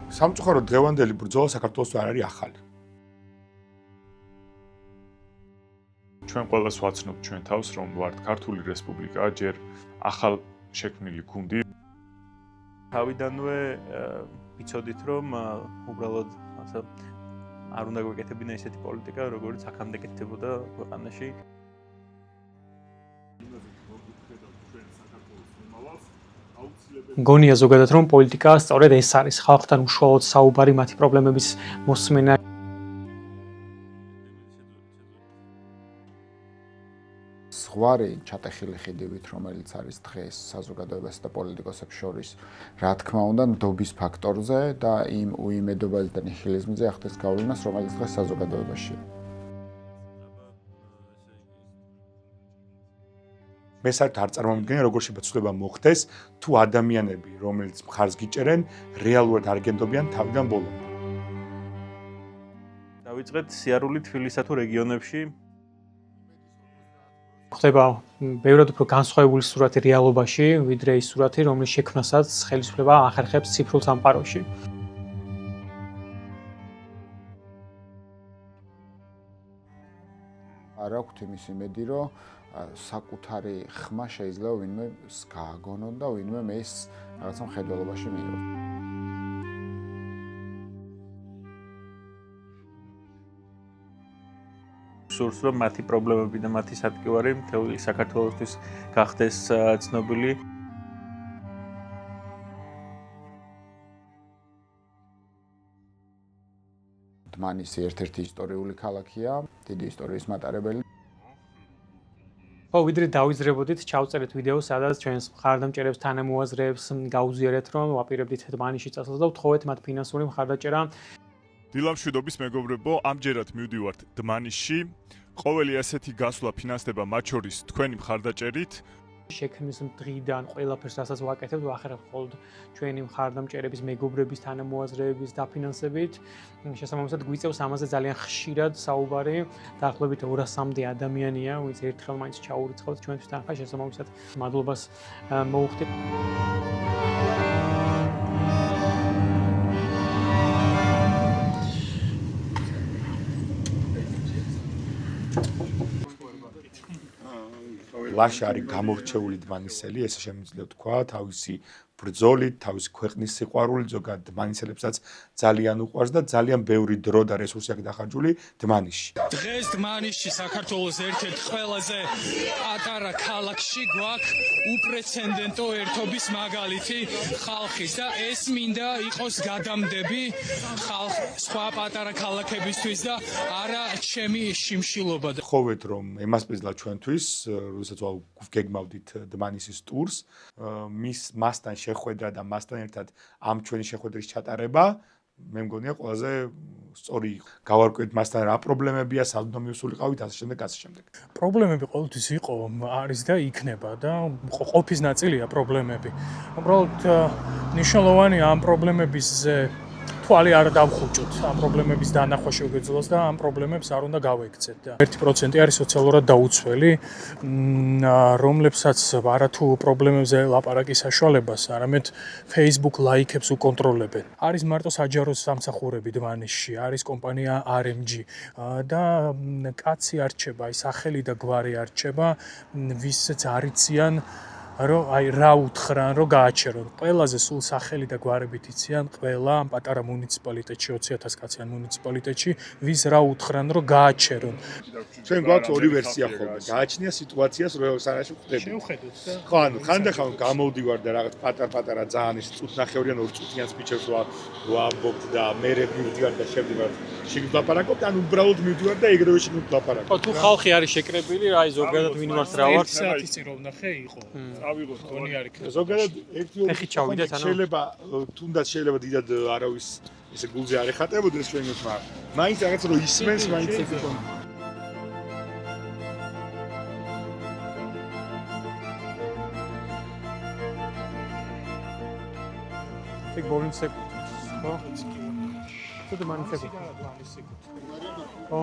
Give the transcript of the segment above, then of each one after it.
სამწუხაროდ დღევანდელი ბრძოლა საქართველოს არ არის ახალი. ჩვენ ყველას ვაცნობთ ჩვენ თავს, რომ ვართ ქართული რესპუბლიკა, ჯერ ახალ შექმნილი გუნდი. თავიდანვე ვიცოდით, რომ უბრალოდ არ უნდა გვეკეთებინა ესეთი პოლიტიკა, როგორც აქამდე კეთდებოდა ქვეყანაში. მგონია ზოგადად რომ პოლიტიკა სწორედ ეს არის ხალხთან უშუალოდ საუბარი მათი პრობლემების მოსმენა. ზღვარი ჩატეხილი ხიდივით, რომელიც არის დღეს საზოგადოებასა და პოლიტიკოსებს შორის, რა თქმა უნდა, ნდობის ფაქტორზე და იმ უიმედობაზე და ნიჰილიზმზე ახდენს გავლენას, რომელიც დღეს საზოგადოებაშია. მე საერთოდ არ წარმოვიდგენია, როგორ შეცვლილება მოხდეს, თუ ადამიანები, რომელიც მხარს გიჭერენ, რეალურად არ გენდობიან თავიდან ბოლომდე. დავიწყეთ სიარული თბილისსა თუ რეგიონებში. ხდება ბევრად უფრო განსხვავებული სურათი რეალობაში, ვიდრე ის სურათი, რომლის შექმნასაც ხელისუფლება ახერხებს ციფრულ სამყაროში. არ აქვთ იმის იმედი, რომ საკუთარი ხმა შეიძლება ვინმე გააგონონ და ვინმე მის რაღაცა მხედველობაში მიიღოს. სურს რომ მათი პრობლემები და მათი სათქმელი მთელი საქართველოსთვის გახდეს ცნობილი. დმანისი ერთ-ერთი ისტორიული ქალაქია, დიდი ისტორიის მატარებელი. ხო, ვიდრე დავიძრებოდით, ჩავწერეთ ვიდეო, სადაც ჩვენს მხარდამჭერებს თანამოაზრეებს გაუზიარეთ, რომ ვაპირებდით დმანიში წასვლას და ვთხოვეთ მათ ფინანსური მხარდაჭერა. დილამშვიდობის მეგობრებო, ამჯერად მივდივართ დმანისში. ყოველი ასეთი გასვლა ფინანსდება მათ შორის თქვენი მხარდაჭერით. შექმნის დღიდან ყველაფერს, რასაც ვაკეთებთ, ვახერხებთ მხოლოდ ჩვენი მხარდამჭერების, მეგობრების, თანამოაზრეების დაფინანსებით. შესაბამისად, გვიწევს ამაზე ძალიან ხშირად საუბარი. დაახლოებით 200-მდე ადამიანია, ვინც ერთხელ მაინც ჩაურიცხავთ ჩვენთვის თანხა, შესაბამისად, მადლობას მოუხდით. ლაშა არის გამორჩეული დმანისელი, ესე შემიძლია თქვა, თავისი ბრძოლით, თავისი ქვეყნის სიყვარულით, ზოგადად დმანისელებსაც ძალიან უყვარს და ძალიან ბევრი დრო და რესურსი აქვს დახარჯული დმანისში. დღეს დმანისში საქართველოს ერთ-ერთ ყველაზე პატარა ქალაქში გვაქვს უპრეცედენტო ერთობის მაგალითი ხალხის და ეს მინდა იყოს გადამდები სხვა პატარა ქალაქებისთვის და არა ჩემი შიმშილობა. ხოვეთ რომ ემასპინძლა ჩვენთვის, როდესაც გეგმავდით დმანისის ტურს, მასთან შეხვედრა და მასთან ერთად ამ ჩვენი შეხვედრის ჩატარება, მე მგონია ყველაზე სწორი გავარკვევით მასთან რა პრობლემებია, სად უნდა მივსულიყავით, ასე შემდეგ, ასე შემდეგ. პრობლემები ყოველთვის იყო, არის და იქნება და ყოფის ნაწილია პრობლემები. უბრალოდ ნიშნულოვანია ამ პრობლემებისზე თვალი არ დავხუჭოთ, ამ პრობლემების დანახვა შეგვეძლოს და ამ პრობლემებს არ უნდა გავექცეთ და 1% არის სოციალურად დაუცველი, რომლებსაც არათუ პრობლემებზე ლაპარაკის საშუალებას, არამედ Facebook ლაიქებს უკონტროლებენ. არის მარტო საჯარო სამსახურები დმანისში, არის კომპანია RMG და კაცი არჩება, აი სახელი და გვარი არჩება, ვისაც არიციან რომ აი რა უთხრან, რომ გააჩერონ. ყველაზე სულ სახელი და გვარებით იციან ყველა ამ პატარა მუნიციპალიტეტში, 20,000 კაციან მუნიციპალიტეტში, ვის რა უთხრან, რომ გააჩერონ. ჩვენ გვაქვს ორი ვერსია ხოლმე. გააჩნია სიტუაციას, რომ სანაში ვხვდები. შევხედოთ და ხო, ანუ ხანდახან გამოვდივარ და რაღაც პატარ-პატარა ძალიან ის წუთნახევრიან, 2 წუთიან სპიჩებს ვამბობთ და მე მივდივარ და შევდივარ შიგნით ლაპარაკობთ, ან უბრალოდ მივდივარ და ეგრევე შიგნით ლაპარაკობ. ხო, თუ ხალხი არის შეკრებილი, აი ზოგადად ვინ ვართ რა ვართ. 1 საათის წინ რომ ნახე იყო. ავიღოთ გონი არის. ზოგადად ერთი-ორი ფეხით ჩავიდეთ, ანუ შეიძლება თუნდაც შეიძლება დიდად არავის ესე გულზე არ ეხატებოდეს ჩვენს მაინც რაღაც რომ ისმენს, მაინც ეს იყო. ეგ ბოლინს ეკუთვნის, ხო? თუ დმანის ეკუთვნის. ხო,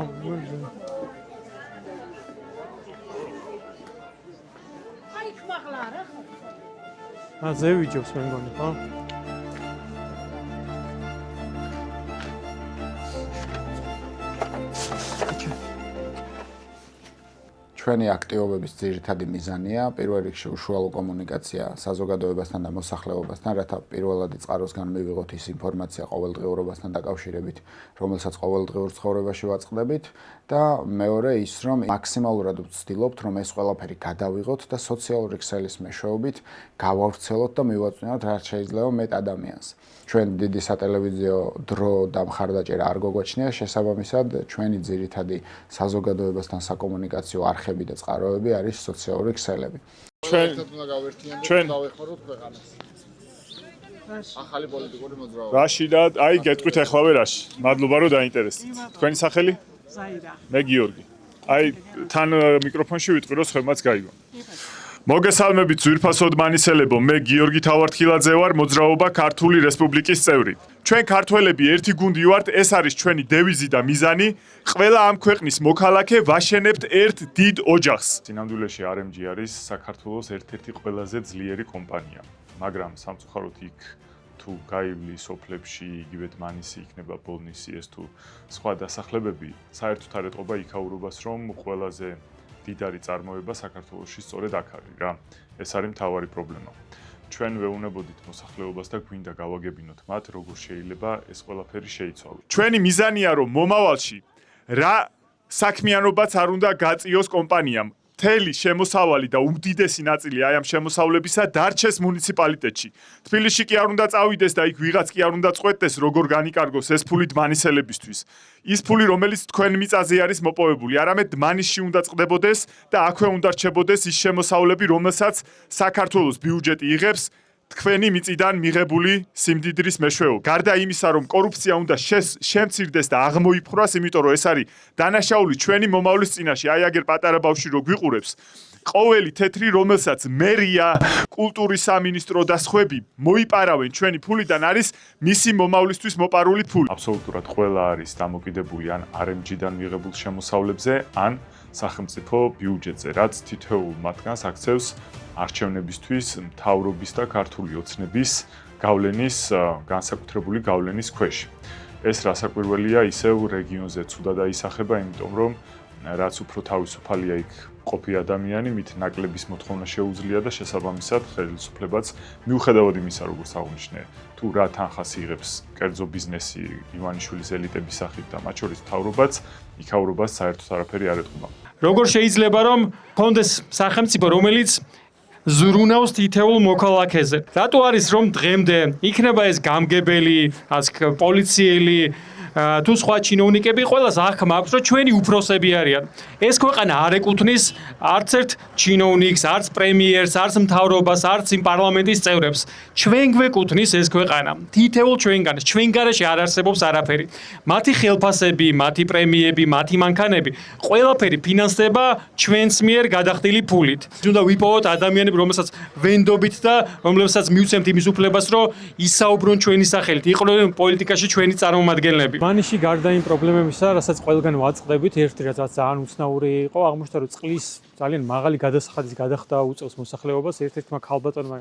ზე ვიჯობს მე მგონი, ხო? ჩვენი აქტივობების ძირითადი მიზანია პირველ რიგში უშუალო კომუნიკაცია საზოგადოებასთან და მოსახლეობასთან, რათა პირველად წყაროსგან მივიღოთ ის ინფორმაცია ყოველდღიურობასთან დაკავშირებით, რომელსაც ყოველდღიურ ცხოვრებაში ვაწყდებით და მეორე ის, რომ მაქსიმალურად ვცდილობთ, რომ ეს ყველაფერი გადავიღოთ და სოციალური ქსელის მეშვეობით გავავრცელოთ და მივაწვინოთ რაც შეიძლება მეტ ადამიანს. ჩვენ დიდი სატელევიზიო დრო და მხარდაჭერა არ გვაგვაჩნია, შესაბამისად ჩვენი ძირითადი საზოგადოებასთან საკომუნიკაციო არხები და წყაროები არის სოციალური ქსელები. ჩვენ დავეხმაროთ ქვეყანას. ახალი პოლიტიკური მოძრაობა. რაში და აი გეტყვით ახლავე რაში. მადლობა რომ დაინტერესდით. თქვენი სახელი? ზაირა. მე გიორგი. აი თან მიკროფონში ვიტყვი რომ ხმაც გაიგო. მოგესალმებით ძვირფასოდ მანისელებო, მე გიორგი თავართხილაძე ვარ, მოძრაობა ქართული რესპუბლიკის წევრი. ჩვენ ქართველები ერთი გუნდი ვართ, ეს არის ჩვენი დევიზი და მიზანი. ყველა ამ ქვეყნის მოქალაქე ვაშენებთ ერთ დიდ ოჯახს. სინამდვილეში RMG არის საქართველოს ერთ-ერთი ყველაზე ძლიერი კომპანია, მაგრამ სამწუხაროდ იქ თუ გაივლი სოფლებში, იგივე მანისი იქნება ბოლნისი ეს თუ სხვა დასახლებები, საერთოდ არ ეტყობა იქაურობას, რომ ყველაზე დიდარი წარმოება საქართველოში სწორედ აქ არის რა. ეს არის მთავარი პრობლემა. ჩვენ ვეუბნებოდით მოსახლეობას და გვინდა გავაგებინოთ მათ, როგორ შეიძლება ეს ყველაფერი შეიცვალოს. ჩვენი მიზანია, რომ მომავალში რა საქმიანობაც არ უნდა გაწიოს კომპანიამ. მთელი შემოსავალი და უდიდესი ნაწილი აი ამ შემოსავლებისა დარჩეს მუნიციპალიტეტში. თბილისში კი არ უნდა წავიდეს და იქ ვიღაც კი არ უნდა წყვეტდეს, როგორ განიკარგოს ეს ფული დმანისელებისთვის. ის ფული, რომელიც თქვენ მიწაზე არის მოპოვებული, არამედ დმანისში უნდა წყდებოდეს და აქვე უნდა რჩებოდეს ის შემოსავლები, რომელსაც საქართველოს ბიუჯეტი იღებს თქვენი მიწიდან მიღებული სიმდიდრის მეშვეობით. გარდა იმისა, რომ კორუფცია უნდა შემცირდეს და აღმოიფხვრას, იმიტომ რომ ეს არის დანაშაული ჩვენი მომავლის წინაშე. აი აგერ პატარა ბავშვი რო გვიყურებს, ყოველი თეთრი, რომელსაც მერია, კულტურის სამინისტრო და სხვები მოიპარავენ ჩვენი ფულიდან არის მისი მომავლისთვის მოპარული ფული. აბსოლუტურად ყველა არის დამოკიდებული ან RMG-დან მიღებულ შემოსავლებზე, ან სახელმწიფო ბიუჯეტზე, რაც თითოეულ მათგანს აქცევს არჩევნებისთვის მთავრობის და ქართული ოცნების გავლენის, განსაკუთრებული გავლენის ქვეშ. ეს რასაკვირველია, ისევ რეგიონზე ცუდად აისახება, იმიტომ რომ რაც უფრო თავისუფალია იქ ყოფი ადამიანი, მით ნაკლების მოთხოვნა შეუძლია და შესაბამისად ხელისუფლებაც მიუხედავად იმისა, როგორც აღნიშნე, თუ რა თანხას იღებს კერძო ბიზნესი ივანიშვილის ელიტების სახით და მათ შორის მთავრობაც, იქაურობას საერთოდ არაფერი არ ეტყობა. როგორ შეიძლება რომ კონდეს სახელმწიფო, რომელიც ზრუნავს თითოეულ მოქალაქეზე? რატო არის რომ დღემდე იქნება ეს გამგებელი, პოლიციელი თუ სხვა ჩინოვნიკები ყველას აღქმა აქვს, რომ ჩვენი უფროსები არიან. ეს ქვეყანა არ ეკუთვნის არც ერთ ჩინოვნიკს, არც პრემიერს, არც მთავრობას, არც იმ პარლამენტის წევრებს. ჩვენ გვეკუთვნის ეს ქვეყანა. თითოეულ ჩვენგანს, ჩვენ გარეშე არ არსებობს არაფერი. მათი ხელფასები, მათი პრემიები, მათი მანქანები, ყველაფერი ფინანსდება ჩვენს მიერ გადახდილი ფულით. უნდა ვიპოვოთ ადამიანები, რომელსაც ვენდობით და რომლებსაც მივცემთ იმის უფლებას, რომ ისაუბრონ ჩვენი სახელით, იყვნენ პოლიტიკაში ჩვენი წარმომადგენლები. მანიში გარდა იმ პრობლემებისა, რასაც ყველგან ვაწყდებით, ერთი რაც ძალიან უცნაური იყო, აღმოჩნდა რომ წყლის ძალიან მაღალი გადასახადის გადახდა უწევს მოსახლეობას. ერთ-ერთმა ქალბატონმა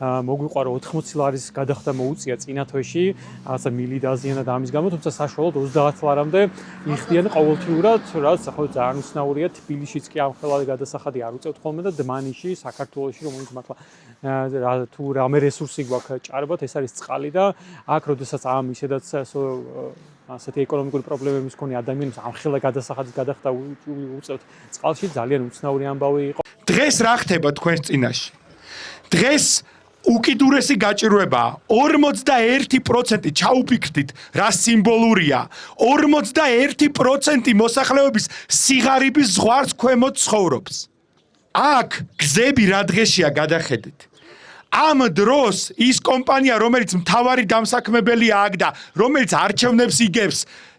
მოგვიყვარო 80 ლარის გადახდა მოუწია წინა თვეში, რაღაცა მილი დაზიანა და ამის გამო, თუმცა საშუალოდ 30 ლარამდე იხდიან ყოველთვიურად, რაც ახლა ძალიან უცნაურია. თბილისშიც კი ამ ხელადი გადასახადი არ უწევთ ხოლმე და დმანისში, საქართველოში, რომელიც მართლა თუ რამე რესურსი გვაქვს ჭარბად, ეს არის წყალი და აქ როდესაც ამ ისედაც ასეთი ეკონომიკური პრობლემების მქონე ადამიანებს ამ ხელა გადასახადის გადახდა უწევთ წყალში, ძალიან უცნაური ამბავი იყო. დღეს რა ხდება თქვენს წინაშე? დღეს უკიდურესი გაჭირვებაა 41% ჩაუფიქრდით რა სიმბოლურია 41% მოსახლეობის სიღარიბის ზღვარს ქვემოთ ცხოვრობს. აქ გზები რა დღეშია გადახედეთ. ამ დროს ის კომპანია, რომელიც მთავარი დამსაქმებელია აქ და რომელიც არჩევნებს იგებს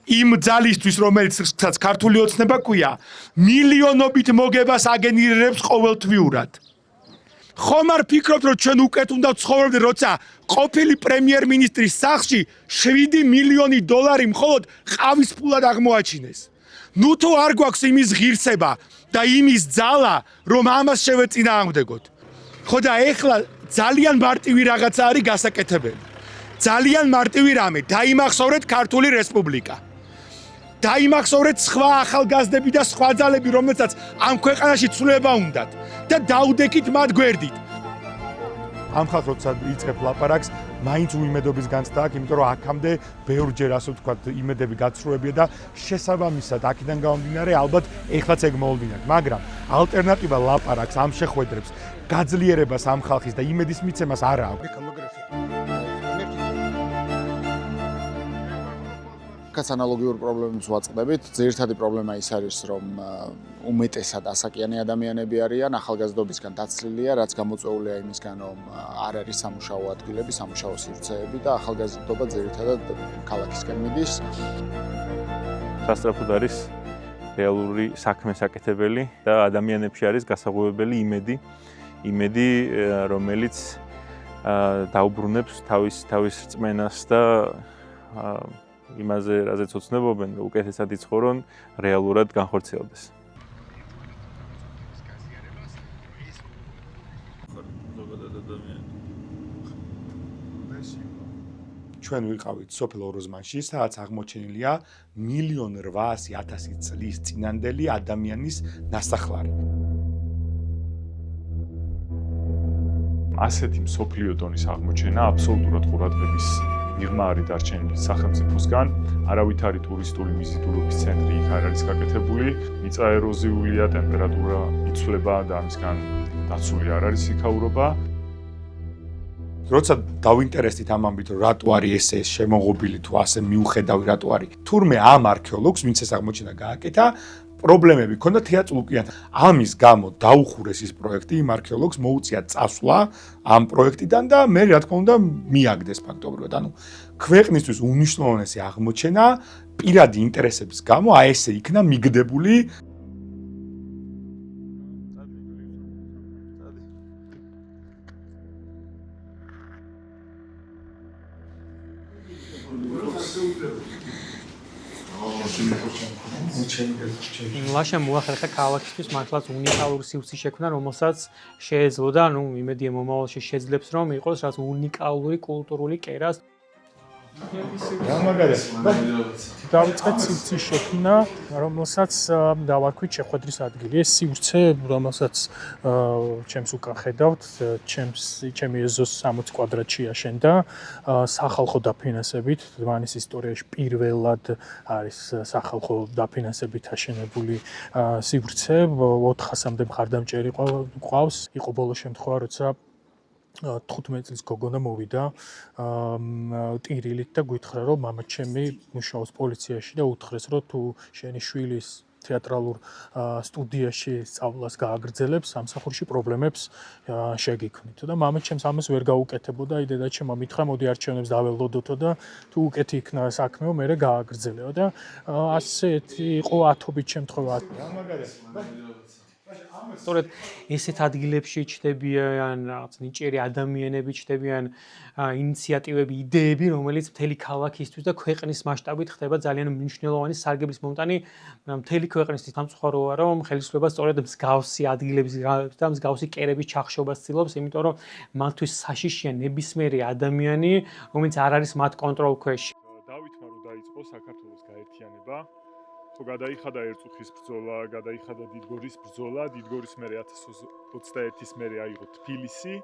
იმ ძალისთვის, რომელსაც ქართული ოცნება ქვია, მილიონობით მოგებას აგენერირებს ყოველთვიურად. ხომ არ ფიქრობთ, რომ ჩვენ უკეთ უნდა ცხოვრობდეთ, როცა ყოფილი პრემიერ-მინისტრის სახლში 7 მილიონი დოლარი მხოლოდ ყავის ფულად აღმოაჩინეს. ნუ თუ არ გვაქვს იმის ღირსება და იმის ძალა, რომ ამას შევეწინააღმდეგოთ. ხო და ეხლა ძალიან მარტივი რაღაცა არის გასაკეთებელი. ძალიან მარტივი რამე, დაიმახსოვრეთ ქართული რესპუბლიკა. დაიმახსოვრეთ სხვა ახალგაზრდები და სხვა ძალები, რომელთაც ამ ქვეყანაში ცვლილება უნდათ და დაუდექით მათ გვერდით. ამ ხალხს როცა იწყებ ლაპარაკს, მაინც უიმედობის განცდა აქვს, იმიტომ რომ აქამდე ბევრჯერ ასე ვთქვათ, იმედები გაცრუებია და შესაბამისად აქედან გამომდინარე ალბათ ეხლაც ეგ მოულვინათ, მაგრამ ალტერნატივა ლაპარაკს ამ შეხვედრებს გაძლიერებას ამ ხალხის და იმედის მიცემას არ აქვს. კაც ანალოგიურ პრობლემებს ვაწყდებით. Ძირითადი პრობლემა ის არის, რომ უმეტესად ასაკიანი ადამიანები არიან, ახალგაზრდობისგან დაცლილია, რაც გამოწვეულია იმისგან, რომ არ არის სამუშაო ადგილები, სამუშაო სივრცეები და ახალგაზრდობა ძირითადად ქალაქისკენ მიდის. სასწრაფოდ არის რეალური საქმეს აკეთებელი და ადამიანებში არის გასაღვევებელი იმედი, რომელიც დაუბრუნებს თავის რწმენას და იმაზე, რაზეც ოცნებობენ, უკეთესად იცხოვრონ, რეალურად განხორციელდეს. ჩვენ ვიყავით სოფელ ოროზმანში, სადაც აღმოჩენილია 1,800,000 წლის წინანდელი ადამიანის ნასახლარი. ასეთი მსოფლიო დონის აღმოჩენა აბსოლუტურად ყურადღების მიღმა არის დარჩენილი სახელმწიფოსგან. არავითარი ტურისტული ვიზიტურობის ცენტრი იქ არ არის გაკეთებული. მიწა ეროზიულია, ტემპერატურა იცვლება და ამისგან დაცული არ არის იქაურობა. როცა დავინტერესდით ამ ამბით, რომ რატო არის ეს შემოღობილი თუ ასე მიუხედავი რატო არის. თურმე ამ არქეოლოგს, ვინც ეს აღმოჩენა გააკეთა, პრობლემები ჰქონდა თეატრალურკიან. ამის გამო დაუხურეს ის პროექტი, იმ არქეოლოგს მოუწია წასვლა ამ პროექტიდან და მე რა თქმა უნდა მიაგდეს ფაქტობრივად. ანუ ქვეყნისთვის უნიშნულოვანესი აღმოჩენა პირადი ინტერესების გამო აი ესე იქნა მიგდებული. ლაშა მოახერხა ქალაქისთვის მართლაც უნიკალური სივრცე შექმნა, რომელსაც შეეძლოდა, იმედია მომავალში შეძლებს რომ იყოს რაც უნიკალური კულტურული კერას. დავიწყეთ სივრცის შექმნა, რომელსაც დავარქვით შეხვედრის ადგილი. ეს სივრცე, რომელსაც ჩემს უკან ხედავთ, ჩემი ეზოს 60 კვადრატში აშენდა სახალხო დაფინანსებით. დმანის ისტორიაში პირველად არის სახალხო დაფინანსებით აშენებული სივრცე. 400-მდე მხარდამჭერი ყავს. იყო ბოლო შემთხვევა, როცა 15 წლის გოგონა მოვიდა ტირილით და გვითხრა რომ მამაჩემი მუშაობს პოლიციაში და უთხრეს რომ თუ შენი შვილის თეატრალურ სტუდიაში სწავლას გააგრძელებს სამსახურში პრობლემებს შეგიქმნით და მამაჩემს ამას ვერ გაუკეთებოდა აი დედაჩემმა მითხრა მოდი არჩევნებს დაველოდოთო და თუ უკეთი იქნა საქმეო მე გააგრძელეო და ასეთი იყო ათობით შემთხვევა სწორედ ესეთ ადგილებში ჩდებიან რაღაც ნიჭიერი ადამიანები, ჩდებიან ინიციატივები, იდეები, რომელიც მთელი ქალაქისთვის და ქვეყნის მასშტაბით ხდება ძალიან მნიშვნელოვანი სარგებლის მომტანი მთელი ქვეყნისთვის. სამწუხაროა, რომ ხელისუფლება სწორედ მსგავსი ადგილების და მსგავსი კერების ჩახშობას ცდილობს, იმიტომ რომ მათთვის საშიშია ნებისმიერი ადამიანი, რომელიც არ არის მათ კონტროლ ქვეშ. დავითმა რომ დაიწყო საქართველოს გაერთიანება ხო გადაიხადა ერწუხის ბრძოლა, გადაიხადა დიდგორის ბრძოლა, დიდგორის მერე 1021-ის მერე აიღო თბილისი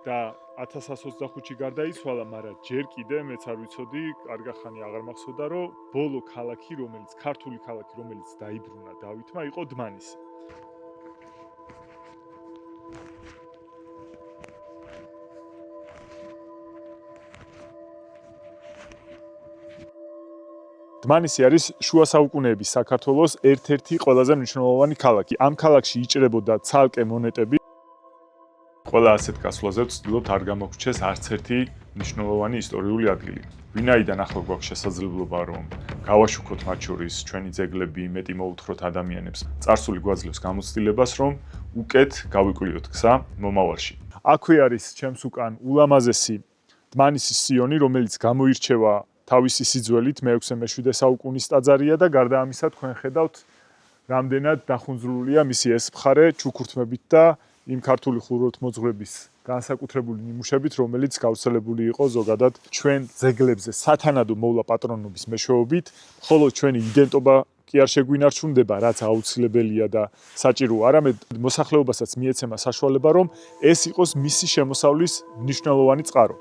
და 1125-ში გარდაიცვალა, მაგრამ ჯერ კიდე მეც არ ვიცოდი, კარგახანი აღარ მახსოვდა, რომ ბოლო ქალაქი, რომელიც ქართული ქალაქი, რომელიც დაიბრუნა დავითმა, იყო დმანისი. დმანისი არის შუა საუკუნეების საქართველოს ერთ-ერთი ყველაზე მნიშვნელოვანი ქალაქი. ამ ქალაქში იჭრებოდა ცალკე მონეტები. ყველა ასეთ გასვლაზე ვცდილობთ არ გამოგვჩეს არც ერთი მნიშვნელოვანი ისტორიული ადგილი. ვინაიდან ახლა გვაქვს შესაძლებლობა რომ გავაშუქოთ მათ შორის ჩვენი ძეგლები, მეტი მოუთხროთ ადამიანებს, წარსული გვაძლევს გამოცდილებას რომ უკეთ გავიკვლიოთ გზა მომავალში. აქვე არის ჩემს უკან ულამაზესი დმანისის სიონი, რომელიც გამოირჩევა თავისი სიძველით მე-6-მე-7 საუკუნის ტაძარია და გარდა ამისა თქვენ ხედავთ რამდენად დახუნძრულია მისი ეს მხარე ჩუქურთმებით და იმ ქართული ხუროთმოძღვრების განსაკუთრებული ნიმუშებით, რომელიც გავრცელებული იყო ზოგადად ჩვენ ძეგლებზე სათანადო მოვლა პატრონობის მეშვეობით, ხოლო ჩვენი იდენტობა კი არ შეგვინარჩუნდება, რაც აუცილებელია და საჭირო, არამედ მოსახლეობასაც მიეცემა საშუალება, რომ ეს იყოს მისი შემოსავლის მნიშვნელოვანი წყარო.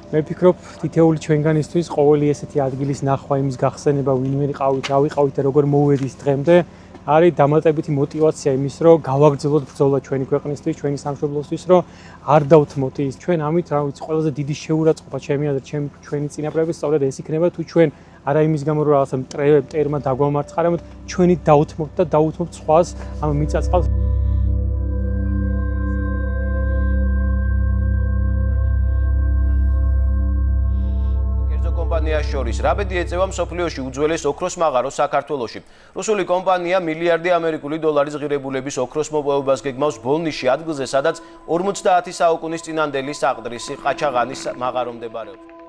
მე ვფიქრობ, თითეული ჩვენგანისთვის ყოველი ესეთი ადგილის ნახვა, იმის გახსენება, ვინმე ვიყავით, რა ვიყავით და როგორ მოვედით დღემდე, არის დამატებითი мотиваცია იმის, რომ გავაგრძელოთ ბრძოლა ჩვენი ქვეყნისთვის, ჩვენი სამშობლოსთვის, რომ არ დავთმოთ ის. ჩვენ ამით, რა ვიცი, ყველაზე დიდი შეურაცხყოფა ჩემი აზრით, ჩვენი წინაპრების სწორედ ეს იქნება, თუ ჩვენ არა იმის გამო, რომ რაღაცა მტერმა დაგვამარცხა, არამედ ჩვენი დავთმოთ და დაუთმოთ სხვას ამ მიწა-წყალს. კომპანიას შორის რაბედი ეწევა მსოფლიოში უძველეს ოქროს მაღაროს საქართველოში. რუსული კომპანია მილიარდი ამერიკული დოლარის ღირებულების ოქროს მოპოვებას გეგმავს ბოლნიში ადგილზე, სადაც 50 საუკუნის წინანდელი საყდრისი ყაჩაღანის მაღარო მდებარეობს.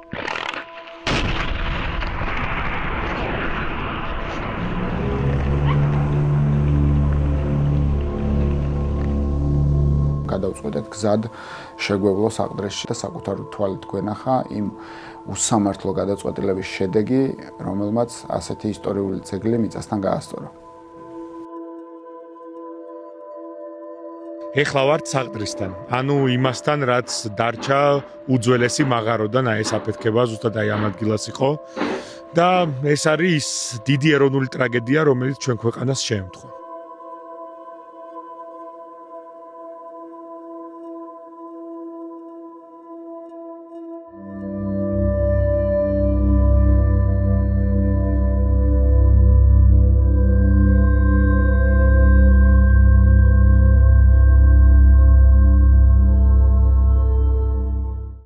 გადავწყვეტეთ გზად შეგვევლო საყდრისში და საკუთარ თვალით გვენახა იმ უსამართლო გადაწყვეტილების შედეგი, რომელმაც ასეთი ისტორიული ძეგლი მიწასთან გაასწორა. ეხლა ვართ საყდრისთან, ანუ იმასთან, რაც დარჩა უძველესი მაღაროდან, აი ეს აფეთქება ზუსტად აი ამ ადგილას იყო და ეს არის დიდი ეროვნული ტრაგედია, რომელიც ჩვენ ქვეყანას შეემთხვა.